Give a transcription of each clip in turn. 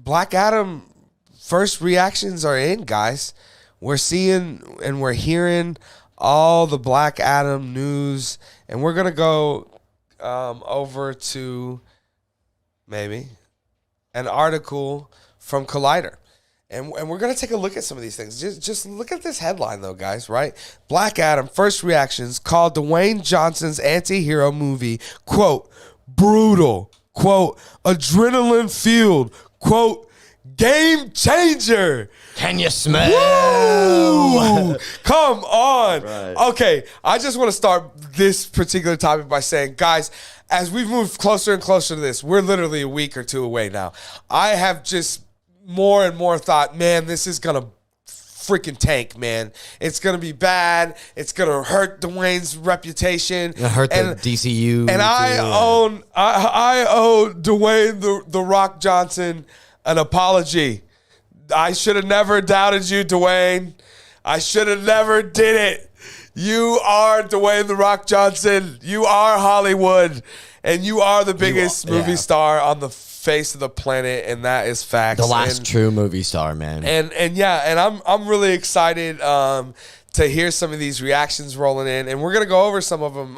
Black Adam first reactions are in, guys. We're seeing and we're hearing all the Black Adam news, and we're gonna go over to maybe an article from Collider. And we're going to take a look at some of these things. Just look at this headline, though, guys, right? Black Adam, first reactions, called Dwayne Johnson's anti-hero movie, quote, brutal, quote, adrenaline-fueled, quote, game changer. Can you smell? Woo! Come on. Right. Okay, I just want to start this particular topic by saying, guys, as we've moved closer and closer to this, we're literally a week or two away now. I have just more and more thought, man, this is going to freaking tank, man. It's going to be bad. It's going to hurt Dwayne's reputation. It hurt the DCEU. And I owe Dwayne the Rock Johnson an apology. I should have never doubted you, Dwayne. I should have never did it. You are Dwayne the Rock Johnson. You are Hollywood. And you are the biggest movie star on the face of the planet, and that is facts. The last true movie star, man. And I'm really excited to hear some of these reactions rolling in, and we're gonna go over some of them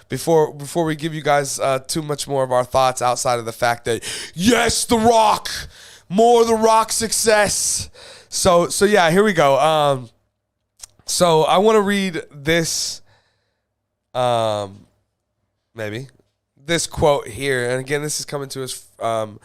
before we give you guys too much more of our thoughts outside of the fact that yes, The Rock, more The Rock success. So yeah, here we go. So I want to read this, maybe. This quote here, and again, this is coming to us from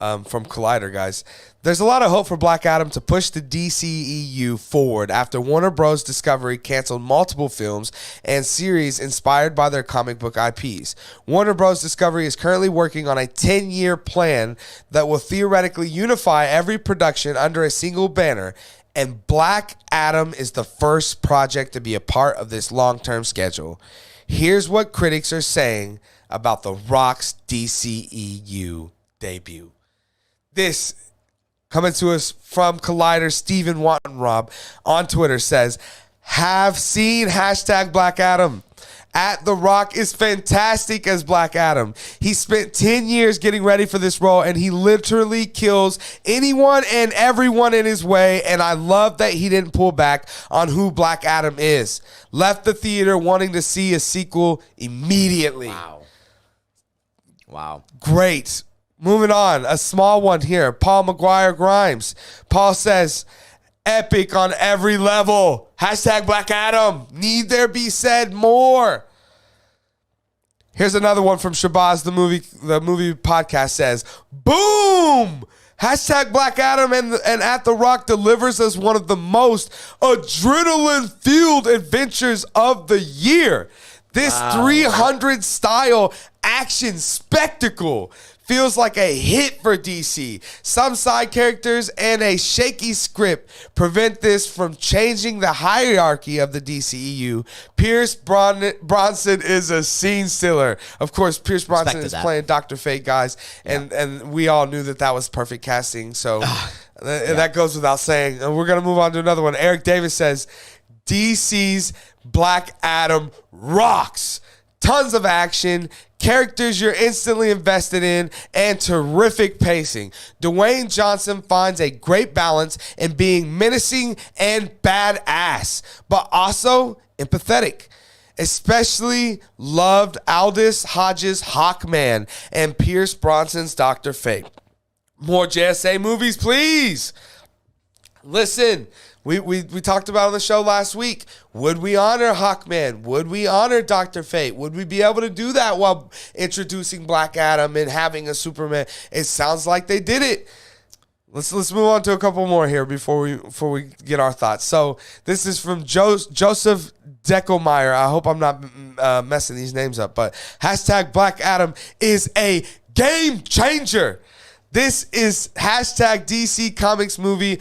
Collider, guys. There's a lot of hope for Black Adam to push the DCEU forward after Warner Bros. Discovery canceled multiple films and series inspired by their comic book IPs. Warner Bros. Discovery is currently working on a 10-year plan that will theoretically unify every production under a single banner, and Black Adam is the first project to be a part of this long-term schedule. Here's what critics are saying about The Rock's DCEU debut. This, coming to us from Collider, Steven Wattenrob on Twitter says, have seen hashtag Black Adam. At The Rock is fantastic as Black Adam. He spent 10 years getting ready for this role, and he literally kills anyone and everyone in his way, and I love that he didn't pull back on who Black Adam is. Left the theater wanting to see a sequel immediately. Wow. Great. Moving on. A small one here. Paul McGuire Grimes. Paul says, epic on every level. Hashtag Black Adam. Need there be said more. Here's another one from Shabazz, the movie podcast says, boom! Hashtag Black Adam and At The Rock delivers us one of the most adrenaline-fueled adventures of the year. This 300 style action spectacle feels like a hit for DC. Some side characters and a shaky script prevent this from changing the hierarchy of the DCEU. Pierce Bronson is a scene stealer. Of course, Pierce Bronson is playing Dr. Fate, guys, and we all knew that was perfect casting. So that goes without saying. And we're going to move on to another one. Eric Davis says, DC's Black Adam rocks. Tons of action, characters you're instantly invested in, and terrific pacing. Dwayne Johnson finds a great balance in being menacing and badass, but also empathetic. Especially loved Aldous Hodges' Hawkman and Pierce Bronson's Dr. Fate. More JSA movies, please. Listen, we talked about on the show last week. Would we honor Hawkman? Would we honor Dr. Fate? Would we be able to do that while introducing Black Adam and having a Superman? It sounds like they did it. Let's move on to a couple more here before we get our thoughts. So this is from Joseph Deckelmeyer. I hope I'm not messing these names up, but hashtag Black Adam is a game changer. This is hashtag DC Comics movie.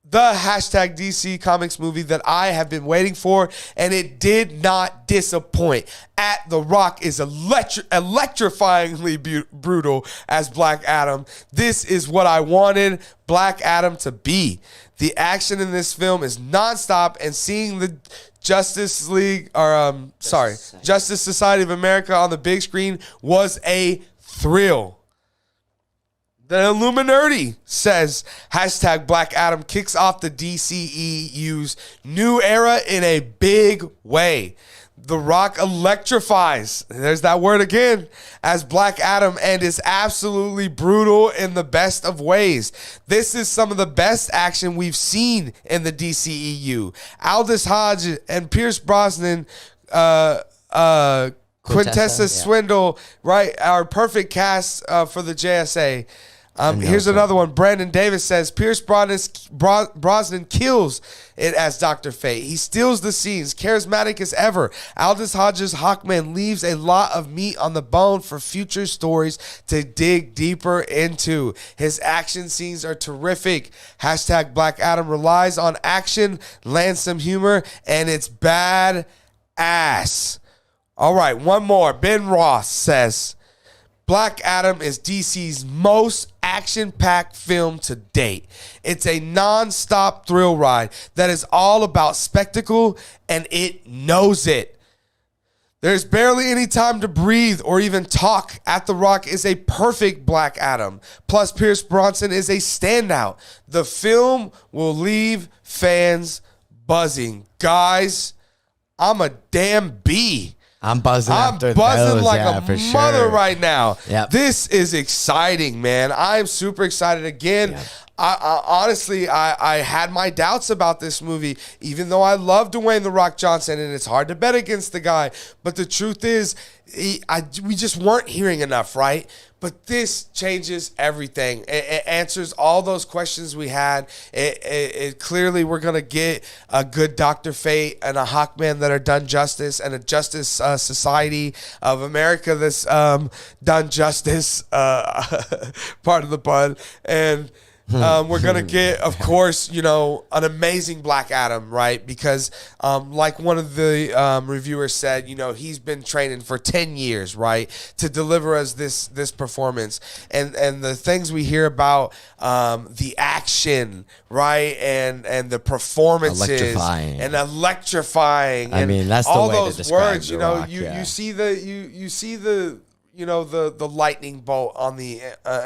The hashtag DC Comics movie that I have been waiting for, and it did not disappoint. At The Rock is electrifyingly brutal as Black Adam. This is what I wanted Black Adam to be. The action in this film is nonstop, and seeing the Justice Society of America on the big screen was a thrill. The Illuminati says hashtag Black Adam kicks off the DCEU's new era in a big way. The Rock electrifies, there's that word again, as Black Adam and is absolutely brutal in the best of ways. This is some of the best action we've seen in the DCEU. Aldous Hodge and Pierce Brosnan, Quintessa Swindle, right, our perfect cast for the JSA. Here's another one. Brandon Davis says Pierce Brosnan kills it as Dr. Fate. He steals the scenes, charismatic as ever. Aldous Hodge's Hawkman leaves a lot of meat on the bone for future stories to dig deeper into. His action scenes are terrific. Hashtag Black Adam relies on action, lands some humor, and it's bad ass. All right, one more. Ben Ross says Black Adam is DC's most action-packed film to date. It's a non-stop thrill ride that is all about spectacle, and it knows it. There's barely any time to breathe or even talk. At the Rock is a perfect Black Adam. Plus, Pierce Brosnan is a standout. The film will leave fans buzzing. Guys, I'm a damn bee. I'm buzzing after buzzing those, like yeah, a for mother sure. right now. Yep. This is exciting, man. I'm super excited again. Yep. I honestly had my doubts about this movie, even though I love Dwayne "The Rock" Johnson, and it's hard to bet against the guy. But the truth is, we just weren't hearing enough, right? But this changes everything. It answers all those questions we had. It clearly, we're going to get a good Dr. Fate and a Hawkman that are done justice, and a Justice Society of America that's done justice, part of the pun. And we're going to get, of course, an amazing Black Adam, right? Because like one of the reviewers said, he's been training for 10 years, right, to deliver us this performance. And the things we hear about the action, right, and the performances. Electrifying. I mean, that's all the way to those describe words, The Rock, you see the the lightning bolt on the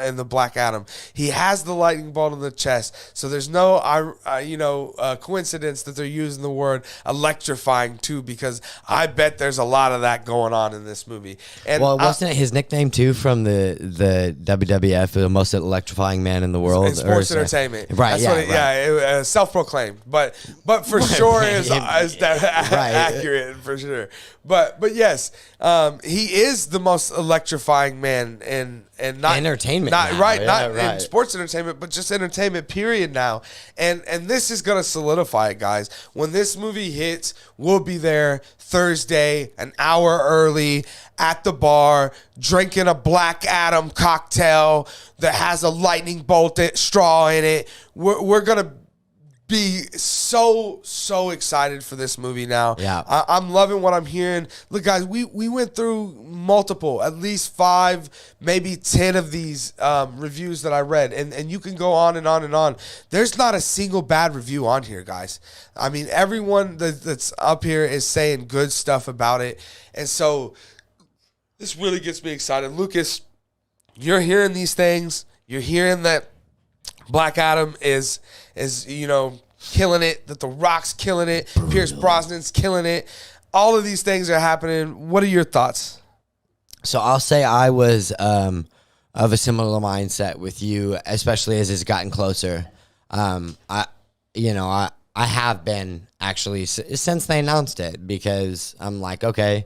in the Black Adam. He has the lightning bolt on the chest, so there's no coincidence that they're using the word electrifying too, because I bet there's a lot of that going on in this movie. And wasn't it his nickname too from the WWF, the most electrifying man in the world? In sports entertainment, right? That's self-proclaimed, but for sure is that accurate for sure. But yes, he is the most electrifying man in not entertainment, not now. right, Yeah, not right. in sports entertainment, but just entertainment period now. And this is gonna solidify it, guys. When this movie hits, we'll be there Thursday, an hour early, at the bar, drinking a Black Adam cocktail that has a lightning bolt straw in it. We're gonna be so excited for this movie now. Yeah. I'm loving what I'm hearing. Look, guys, we went through multiple, at least 5, maybe 10 of these reviews that I read, and you can go on and on and on. There's not a single bad review on here, guys. I mean, everyone that's up here is saying good stuff about it, and so this really gets me excited. Lucas, you're hearing these things. You're hearing that Black Adam is killing it, that The Rock's killing it, Pierce Brosnan's killing it. All of these things are happening. What are your thoughts? So I'll say I was of a similar mindset with you, especially as it's gotten closer. I have been actually since they announced it, because I'm like, okay,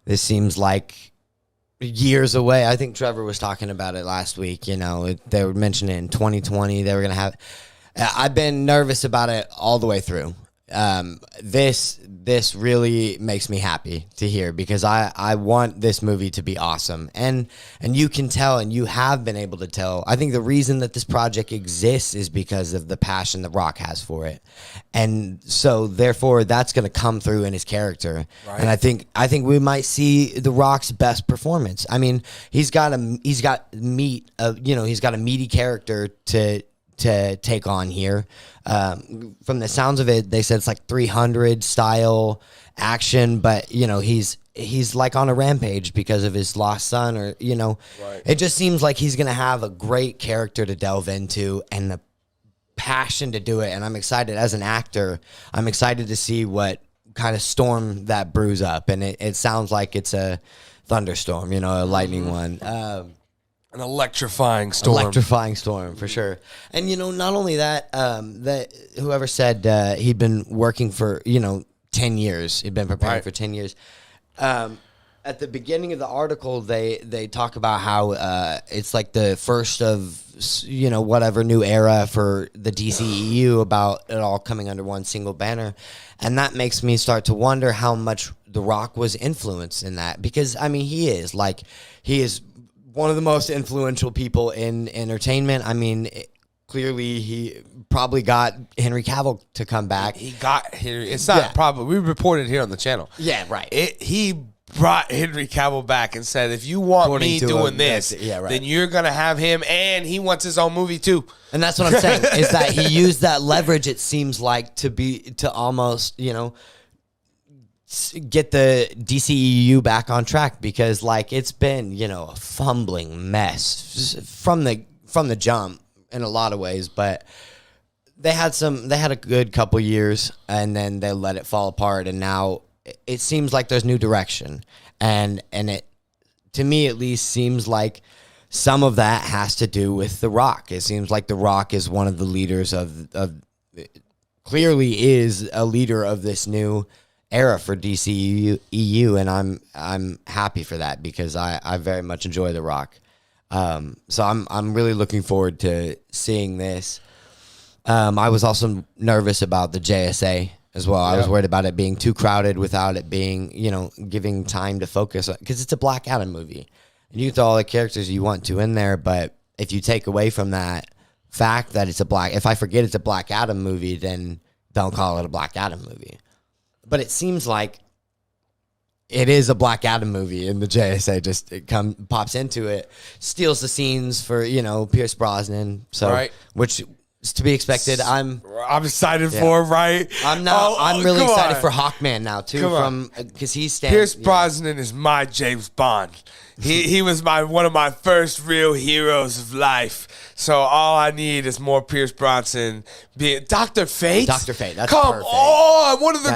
this seems like years away. I think Trevor was talking about it last week. They were mentioning it in 2020. They were going to have. I've been nervous about it all the way through. This really makes me happy to hear, because I want this movie to be awesome. And you can tell, and you have been able to tell. I think the reason that this project exists is because of the passion that Rock has for it. And so therefore that's going to come through in his character. Right. And I think we might see The Rock's best performance. I mean, he's got a meaty character to take on here. From the sounds of it, they said it's like 300 style action, but he's he's like on a rampage because of his lost son, or Right. it just seems like he's gonna have a great character to delve into and the passion to do it. And I'm excited as an actor. I'm excited to see what kind of storm that brews up, and it sounds like it's a thunderstorm, a lightning one. An electrifying storm. Electrifying storm for sure. And not only that, that whoever said he'd been working for 10 years. He'd been preparing for 10 years. At the beginning of the article, they talk about how it's like the first of whatever new era for the DCEU, about it all coming under one single banner, and that makes me start to wonder how much The Rock was influenced in that, because I mean he is one of the most influential people in entertainment. I mean, clearly he probably got Henry Cavill to come back. He got Henry. It's not probably. We reported here on the channel. Yeah, right. He brought Henry Cavill back and said, if you want According me to doing him, this, then you're going to have him, and he wants his own movie too. And that's what I'm saying, is that he used that leverage, it seems like, to almost, get the DCEU back on track, because like it's been, a fumbling mess from the jump in a lot of ways, but they had a good couple years and then they let it fall apart, and now it seems like there's new direction, and it, to me at least, seems like some of that has to do with The Rock. It seems like The Rock is one of the leaders of clearly is a leader of this new era for DCEU, and I'm happy for that, because I very much enjoy The Rock. So I'm really looking forward to seeing this. I was also nervous about the JSA as well. I was worried about it being too crowded without it being, giving time to focus, because it's a Black Adam movie. And you can throw all the characters you want to in there, but if you take away from that fact that if I forget it's a Black Adam movie, then don't call it a Black Adam movie. But it seems like it is a Black Adam movie, and the JSA just pops into it, steals the scenes for Pierce Brosnan. So which is to be expected. I'm excited for, right? I'm really excited for Hawkman now too, because he's Pierce Brosnan is my James Bond. He was one of my first real heroes of life. So all I need is more Pierce Brosnan. Dr. Fate? Dr. Fate, that's Come perfect. on, one of the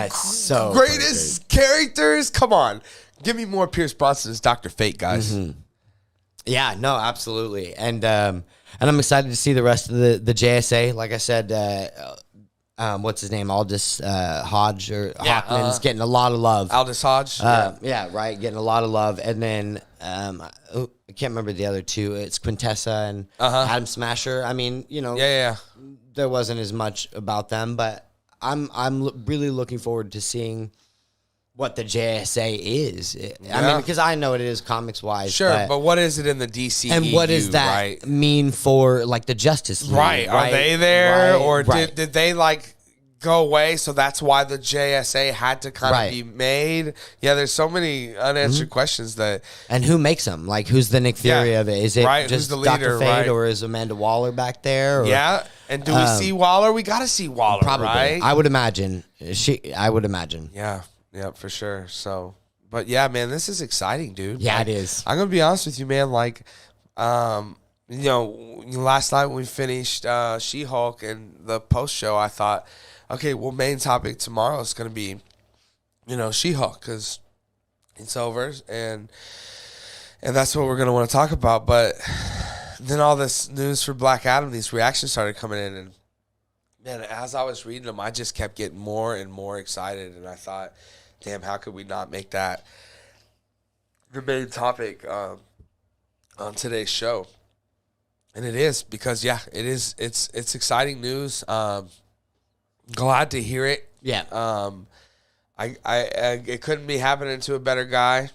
greatest perfect characters. Come on. Give me more Pierce Brosnan as Dr. Fate, guys. Mm-hmm. Yeah, no, absolutely. And I'm excited to see the rest of the JSA. Like I said, what's his name? Aldous Hodge or Hawkman's getting a lot of love. Aldous Hodge? Right. Getting a lot of love. And then I can't remember the other two. It's Quintessa and Adam Smasher. I mean, there wasn't as much about them, but I'm really looking forward to seeing what the JSA is. I mean, because I know it is comics wise. Sure, but what is it in the DCEU? And what does that mean for like the Justice League? Right. Are they there, or did they like go away? So that's why the JSA had to kind of be made. Yeah, there's so many unanswered questions that. And who makes them? Like, who's the Nick Fury of it? Is it just the leader, Dr. Fate, or is Amanda Waller back there? Or, yeah. And do we see Waller? We got to see Waller, probably. right? I would imagine. I would imagine. Yeah, for sure. So, but yeah, man, this is exciting, dude. Yeah, it is. I'm gonna be honest with you, man. Like, last night when we finished She-Hulk and the post show, I thought, okay, well, main topic tomorrow is gonna be, She-Hulk, because it's over, and that's what we're gonna want to talk about. But then all this news for Black Adam, these reactions started coming in, and man, as I was reading them, I just kept getting more and more excited, and I thought, damn, how could we not make that the main topic on today's show? And it is, because it is. It's exciting news. Glad to hear it. Yeah. It couldn't be happening to a better guy.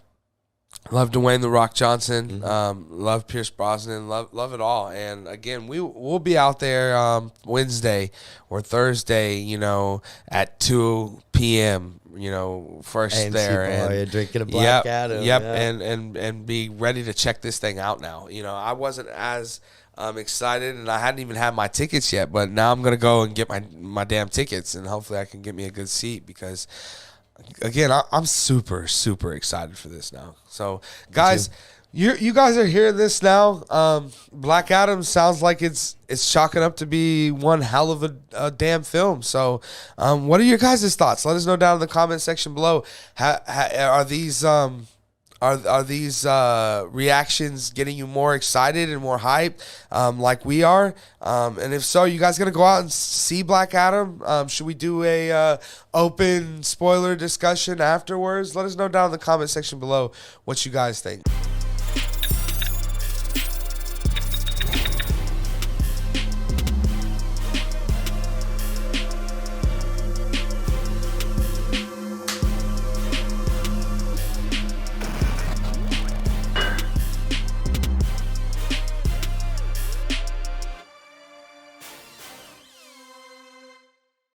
Love Dwayne "The Rock" Johnson. Love Pierce Brosnan. Love it all. And again, we'll be out there Wednesday or Thursday, at 2 p.m. First and there, and drinking a Black Adam. Yep, and be ready to check this thing out now. I wasn't as excited, and I hadn't even had my tickets yet, but now I'm gonna go and get my damn tickets, and hopefully I can get me a good seat, because again, I'm super, super excited for this now. So, guys, you guys are hearing this now. Black Adam sounds like it's chalking up to be one hell of a damn film. So, what are your guys' thoughts? Let us know down in the comment section below. Are these are these reactions getting you more excited and more hyped like we are? And if so, you guys gonna go out and see Black Adam? Should we do a open spoiler discussion afterwards? Let us know down in the comment section below what you guys think.